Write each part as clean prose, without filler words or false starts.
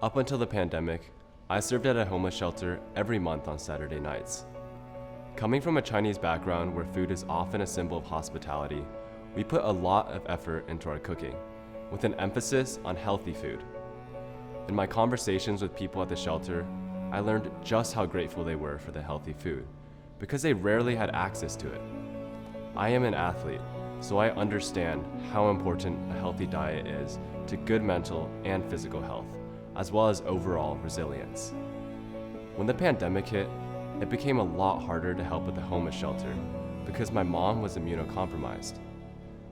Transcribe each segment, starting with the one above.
Up until the pandemic, I served at a homeless shelter every month on Saturday nights. Coming from a Chinese background where food is often a symbol of hospitality, we put a lot of effort into our cooking, with an emphasis on healthy food. In my conversations with people at the shelter, I learned just how grateful they were for the healthy food, because they rarely had access to it. I am an athlete, so I understand how important a healthy diet is to good mental and physical health, as well as overall resilience. When the pandemic hit, it became a lot harder to help at the homeless shelter because my mom was immunocompromised.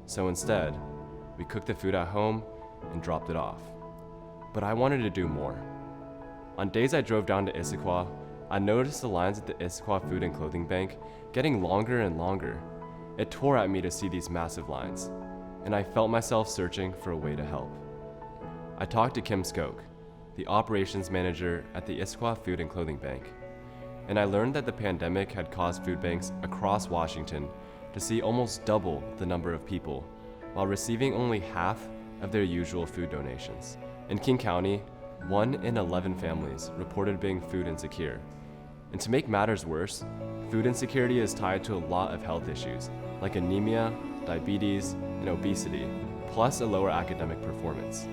So instead, we cooked the food at home and dropped it off. But I wanted to do more. On days I drove down to Issaquah, I noticed the lines at the Issaquah Food and Clothing Bank getting longer and longer. It tore at me to see these massive lines, and I felt myself searching for a way to help. I talked to Kim Skoke, the operations manager at the Issaquah Food and Clothing Bank, and I learned that the pandemic had caused food banks across Washington to see almost double the number of people while receiving only half of their usual food donations. In King County, 1 in 11 families reported being food insecure. And to make matters worse, food insecurity is tied to a lot of health issues like anemia, diabetes, and obesity, plus a lower academic performance.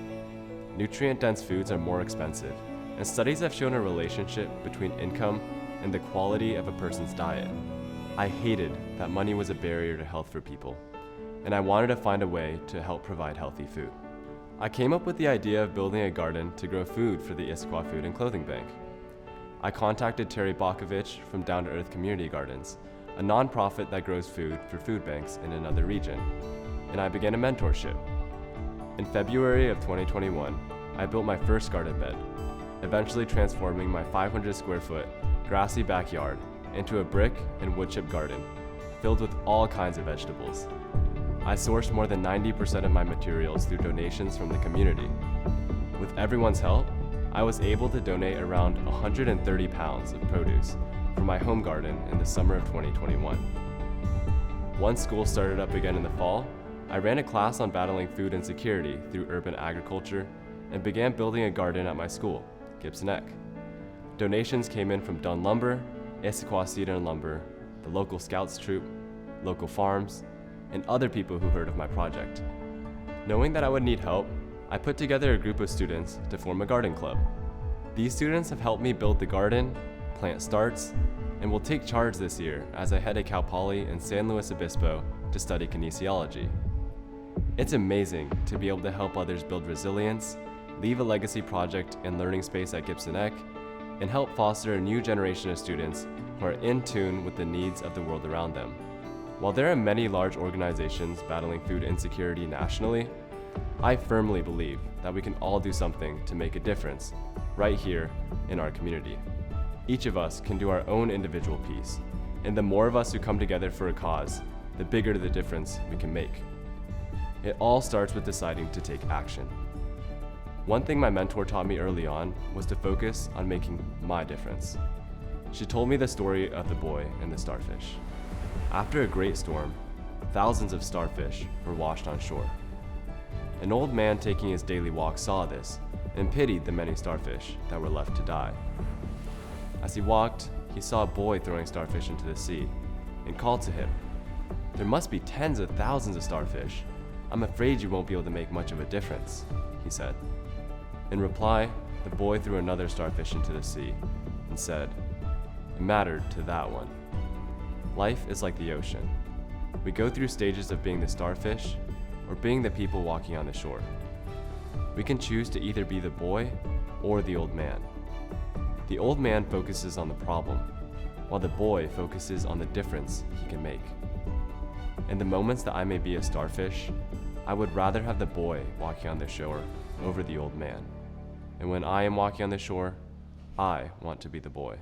Nutrient-dense foods are more expensive, and studies have shown a relationship between income and the quality of a person's diet. I hated that money was a barrier to health for people, and I wanted to find a way to help provide healthy food. I came up with the idea of building a garden to grow food for the Issaquah Food and Clothing Bank. I contacted Terry Bakovich from Down to Earth Community Gardens, a nonprofit that grows food for food banks in another region, and I began a mentorship. In February of 2021, I built my first garden bed, eventually transforming my 500 square foot grassy backyard into a brick and wood chip garden filled with all kinds of vegetables. I sourced more than 90% of my materials through donations from the community. With everyone's help, I was able to donate around 130 pounds of produce for my home garden in the summer of 2021. Once school started up again in the fall, I ran a class on battling food insecurity through urban agriculture and began building a garden at my school, Gibson Ek. Donations came in from Dunn Lumber, Issaquah Cedar and Lumber, the local Scouts troop, local farms, and other people who heard of my project. Knowing that I would need help, I put together a group of students to form a garden club. These students have helped me build the garden, plant starts, and will take charge this year as I head to Cal Poly in San Luis Obispo to study kinesiology. It's amazing to be able to help others build resilience, leave a legacy project and learning space at Gibson Ek, and help foster a new generation of students who are in tune with the needs of the world around them. While there are many large organizations battling food insecurity nationally, I firmly believe that we can all do something to make a difference right here in our community. Each of us can do our own individual piece, and the more of us who come together for a cause, the bigger the difference we can make. It all starts with deciding to take action. One thing my mentor taught me early on was to focus on making my difference. She told me the story of the boy and the starfish. After a great storm, thousands of starfish were washed on shore. An old man taking his daily walk saw this and pitied the many starfish that were left to die. As he walked, he saw a boy throwing starfish into the sea and called to him, "There must be tens of thousands of starfish. I'm afraid you won't be able to make much of a difference," he said. In reply, the boy threw another starfish into the sea and said, "It mattered to that one." Life is like the ocean. We go through stages of being the starfish or being the people walking on the shore. We can choose to either be the boy or the old man. The old man focuses on the problem, while the boy focuses on the difference he can make. In the moments that I may be a starfish, I would rather have the boy walking on the shore over the old man. And when I am walking on the shore, I want to be the boy.